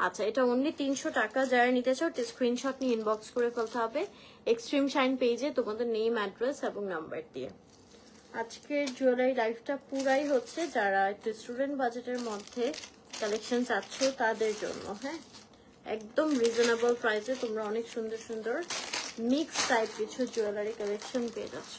আচ্ছা, এটা অনলি 300 টাকা। যারা নিতে চাও স্ক্রিনশট নিয়ে ইনবক্স করে ফেলতে হবে এক্সট্রিম শাইন পেজে তোমাদের নেম, অ্যাড্রেস এবং নাম্বার দিয়ে। আজকের জুয়েলারি লাইফটা পুরাই হচ্ছে যারা একটু স্টুডেন্ট বাজেটের মধ্যে কালেকশন চাচ্ছ তাদের জন্য। হ্যাঁ, একদম রিজনেবল প্রাইসে তোমরা অনেক সুন্দর সুন্দর মিক্স টাইপ কিছু জুয়েলারি কালেকশন পেয়ে যাচ্ছ।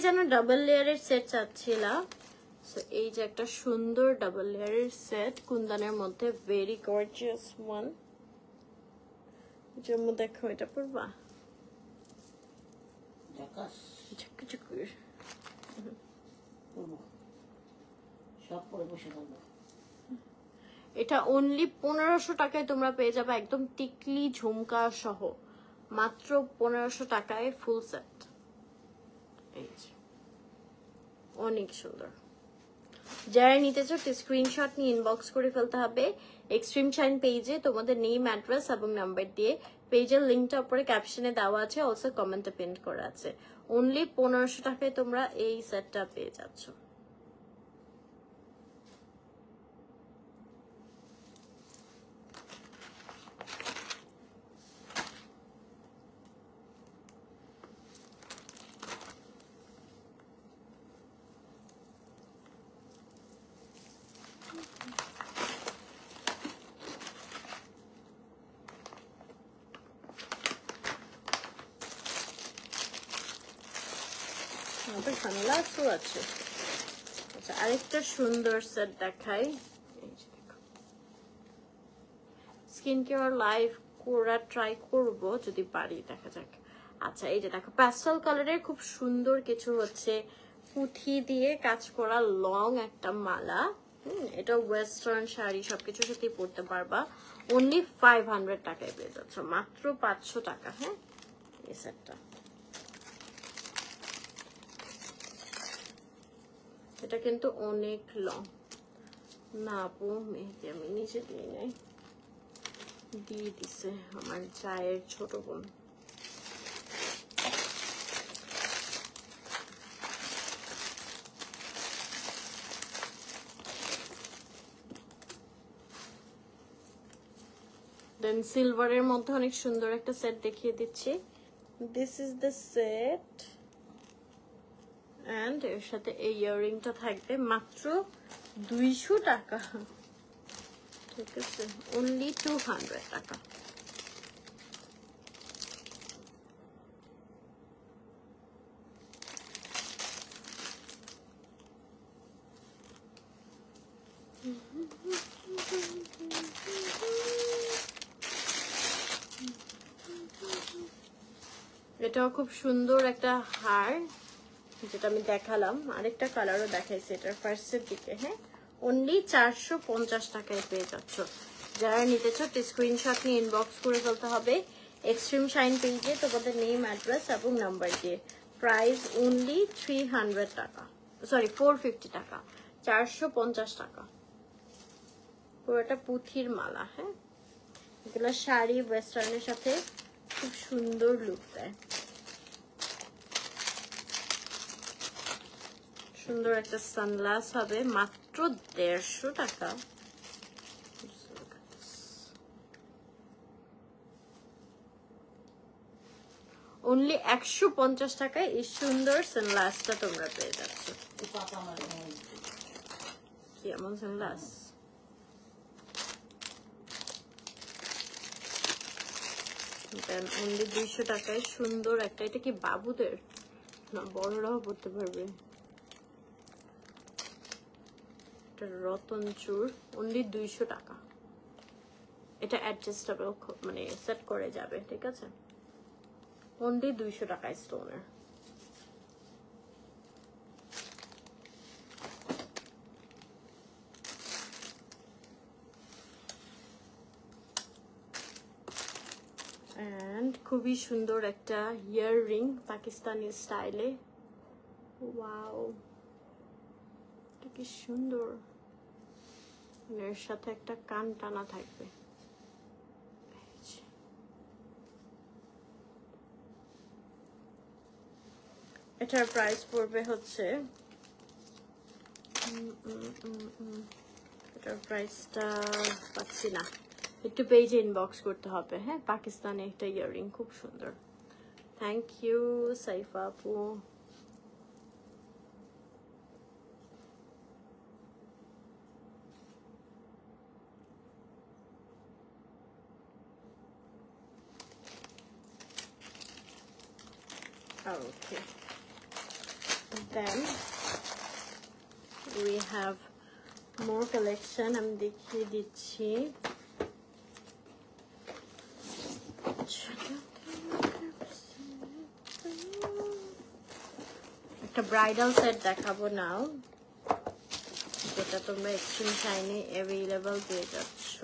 যেন ডাবল লেয়ারের সেট চাচ্ছিলাম, সো এই যে একটা সুন্দর ডাবল লেয়ারের সেট কুন্দনের মধ্যে, ভেরি গর্জিয়াস ওয়ান। যেমন দেখো এটা পরবা এটা অনলি 1500 টাকায় তোমরা পেয়ে যাবে, একদম টিকলি ঝুমকা সহ, মাত্র 1500 টাকায় ফুল সেট। অনেক সুন্দর। যারা নিতে চাও স্ক্রিনশট নিয়ে ইনবক্স করে ফেলতে হবে এক্সট্রিম শাইন পেজে তোমাদের নেম, অ্যাড্রেস এবং নাম্বার দিয়ে। পেজের লিঙ্কটা উপরে ক্যাপশনে দেওয়া আছে, অলসো কমেন্টে পিন করা আছে। অনলি 1500 টাকায় তোমরা এই সেটটা পেয়ে যাচ্ছ। আছে। আচ্ছা, আরেকটা সুন্দর সেট দেখাই। স্কিন কেয়ার লাইভ করা ট্রাই করব যদি পারি, দেখা যাক। আচ্ছা, এই যে দেখো প্যাস্টেল কালারের খুব সুন্দর কিছু হচ্ছে পুঁথি দিয়ে কাজ করা লং একটা মালা। এটা ওয়েস্টার্ন শাড়ি সবকিছুর সাথে পরতে পারবা। অনলি 500 টাকায় পেয়ে যাচ্ছ, মাত্র 500 টাকা। হ্যাঁ, এই সেটটা এটা কিন্তু অনেক লং না আপু, মেহেদি আমি নিচে দিই নাই, দিয়ে দিছে আমার চায়ের ছোট বোন। দেন সিলভারের মধ্যে অনেক সুন্দর একটা সেট দেখিয়ে দিচ্ছি। This is the set and এর সাথে এই ইয়াররিংটা থাকবে, মাত্র 200 টাকা। ঠিক আছে, অনলি 200 টাকা। এটাও খুব সুন্দর একটা হার, যেটা আমি দেখালাম। আরেকটা কালারও দেখাইছি এটার ফার্স্টের দিকে। হ্যাঁ, অনলি 450 টাকায় পেয়ে যাচ্ছ। যারা নিতে চাও স্ক্রিনশট নিয়ে ইনবক্স করে ফেলতে হবে এক্সট্রিম শাইন পেজে তোমাদের নেম, অ্যাড্রেস এবং নাম্বার দিয়ে। প্রাইস অনলি 300 টাকা, সরি 450 টাকা, 450 টাকা। পুরোটা পুঁথির মালা। হ্যাঁ, এগুলো শাড়ি ওয়েস্টার্নের সাথে খুব সুন্দর লুক দেয়। সুন্দর একটা সানগ্লাস হবে মাত্র 150 টাকা। অনলি 150 টাকায় এই সুন্দর সানগ্লাসটা তোমরা পেয়ে যাচ্ছ। কি এমন সানগ্লাস? অনলি 200 টাকায় সুন্দর একটা। এটা কি বাবুদের না বড়রাও পড়তে পারবে? রতন চুর, অনলি 200 টাকা। এটা অ্যাডজাস্টেবল, মানে সেট করে যাবে, ঠিক আছে? অনলি 200 টাকা স্টোনের। এন্ড খুবই সুন্দর একটা ইয়াররিং পাকিস্তানি স্টাইলে। ওয়াও, এটা কি সুন্দর। এর সাথে একটা কান টানা থাকবে। এটার প্রাইস পড়বে হচ্ছে এটার প্রাইসটা পাচ্ছি না, একটু পেজে ইনবক্স করতে হবে। হ্যাঁ, পাকিস্তানি একটা ইয়াররিং খুব সুন্দর। থ্যাংক ইউ সাইফা আপু। Okay, then we have more collection. আমি দেখিয়ে দিচ্ছি। একটা ব্রাইডাল সেট দেখাবো নাও, যেটা তোমরা এক্সট্রিম শাইনে অ্যাভেলেবল পেয়ে যাচ্ছ।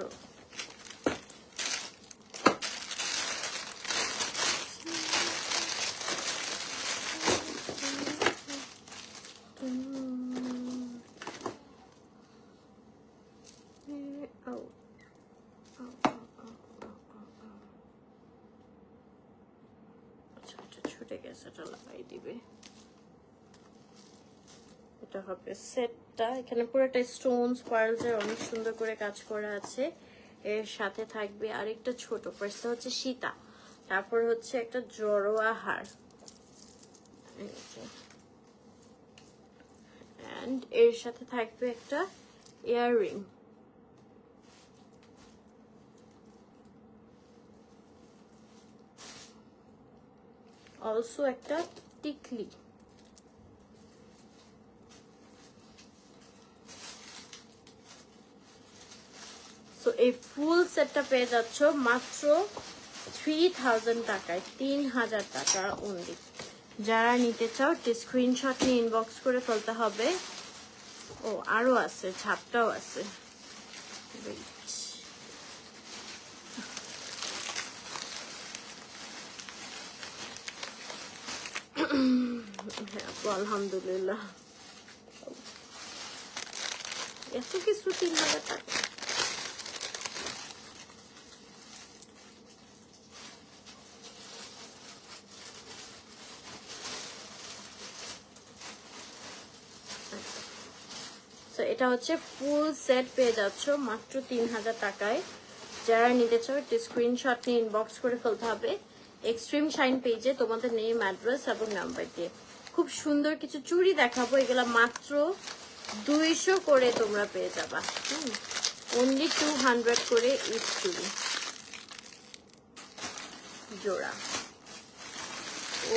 ছুটে গেছে, এটা লাগাই দিবে। এটা হবে সেটটা। এখানে পুরোটা স্টোনস পার্লসের অনেক সুন্দর করে কাজ করা আছে। এর সাথে থাকবে আরেকটা ছোট পার্সে হচ্ছে সীতা, তারপর হচ্ছে একটা জড়োয়া হার, এন্ড এর সাথে থাকবে একটা ইয়াররিং। অলসো একটা টিকলি। তো এই ফুল সেটটা পেয়ে যাচ্ছ মাত্র 3000 টাকায়, 3000 টাকা অনলি। যারা নিতে চাও স্ক্রিনশট নিয়ে ইনবক্স করে ফেলতে হবে। ও আরো আছে, ছাপটাও আছে। আলহামদুলিল্লাহ, এত কিছু 3000 টাকা। এটা হচ্ছে ফুল সেট পেয়ে যাচ্ছ মাত্র 3000 টাকায়। যারা নিতে চাও স্ক্রিনশট নিয়ে ইনবক্স করে ফেলতে হবে এক্সট্রিম শাইন পেজে তোমাদের নেম, অ্যাড্রেস এবং নাম্বার দিয়ে। খুব সুন্দর কিছু চুড়ি দেখাবো, এগুলা মাত্র 200 করে তোমরা পেয়ে যাবা। অনলি 200 করে ইচ চুড়ি জোড়া।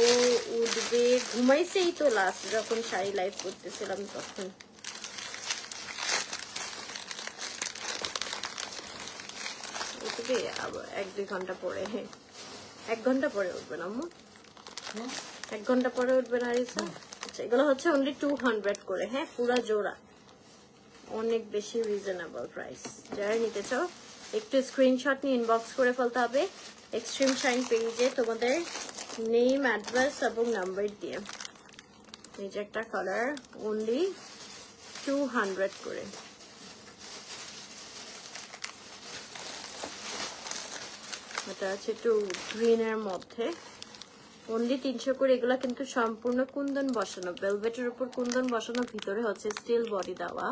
ও উঠবে, ঘুমাইছেই তো লাস্ট যখন শাড়ি লাইভ করতেছিলাম তখন। উঠবে আবার 1-2 ঘন্টা পরে, 1 ঘন্টা পরে উঠবে না আম্মু। 1 ঘন্টা পরে উঠবে না হারিসা? আচ্ছা, এগুলো হচ্ছে অনলি 200 করে, হ্যাঁ, পুরা জোড়া, অনেক বেশি রিজনেবল প্রাইস। যারা নিতে চাও একটু স্ক্রিনশট নিয়ে ইনবক্স করে ফেলতে হবে এক্সট্রিম শাইন পেজে তোমাদের নেম, অ্যাড্রেস এবং নাম্বার দিয়ে। এই যে একটা কালার, অনলি 200 করে। এটা আছে একটু গ্রিনের মধ্যে, অনলি 300 করে। এগুলা কিন্তু সম্পূর্ণ কুন্দন বসানো, ভেলভেটের উপর কুন্দন বসানো, ভিতরে হচ্ছে স্টিল বডি দেওয়া।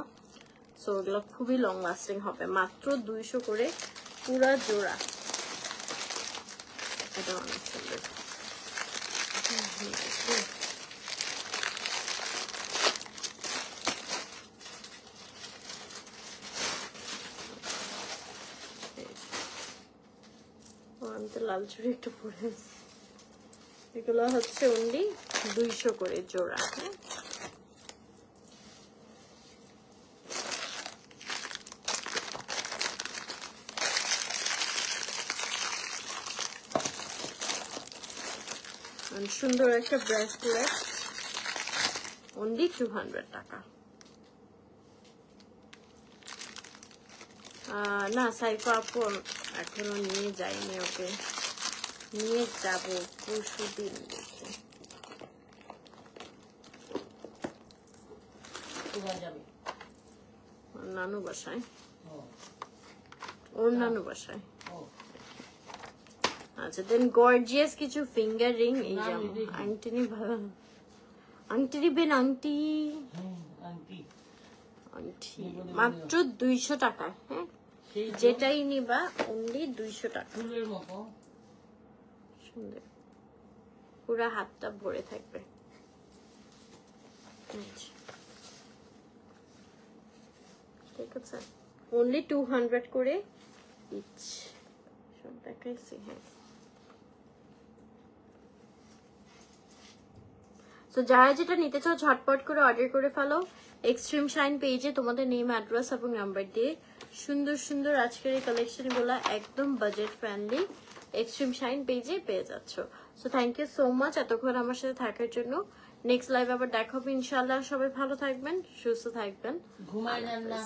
সো এগুলো খুবই লং লাস্টিং হবে, মাত্র 200 করে পুরা জোড়া। এটা অনেক সুন্দর। আমি তো লাল চুড়ি একটু পরে আছি। এগুলো হচ্ছে অনলি 200 করে জোড়া, হ্যাঁ। সুন্দর একটা ব্রেসলেট, অনলি 200 টাকা। না, সাইফা আপু এখনো নিয়ে যায়নি, ওকে নিয়ে যাব পরশুদিন দেখে। নানু বাসায়, ওর নানু বাসায়। আচ্ছা, দেন গর্জিয়াস কিছু ফিঙ্গার রিং, এই যেমন আংটি ভালো, আংটি নিবেন? আংটি আংটি মাত্র 200 টাকা, হ্যাঁ, যেটাই নিবা অনলি 200 টাকা। সুন্দর, পুরা হাতটা ভরে থাকবে। ঠিক আছে, অনলি 200 করে ইচ। সব দেখাইছি, হ্যাঁ। তো যারা যেটা নিতে চাও ঝটপট করে অর্ডার করে ফেলো এক্সট্রিম শাইন পেজে, তোমাদের নেম, অ্যাড্রেস এবং নাম্বার দিয়ে। সুন্দর সুন্দর আজকের এই কালেকশন গুলা একদম বাজেট ফ্রেন্ডলি এক্সট্রিম শাইন পেজে পেয়ে যাচ্ছ। So thank you so much এতক্ষণ আমার সাথে থাকার জন্য। নেক্সট লাইভ আবার দেখা হবে ইনশাআল্লাহ। সবাই ভালো থাকবেন, সুস্থ থাকবেন। ঘুমাই না।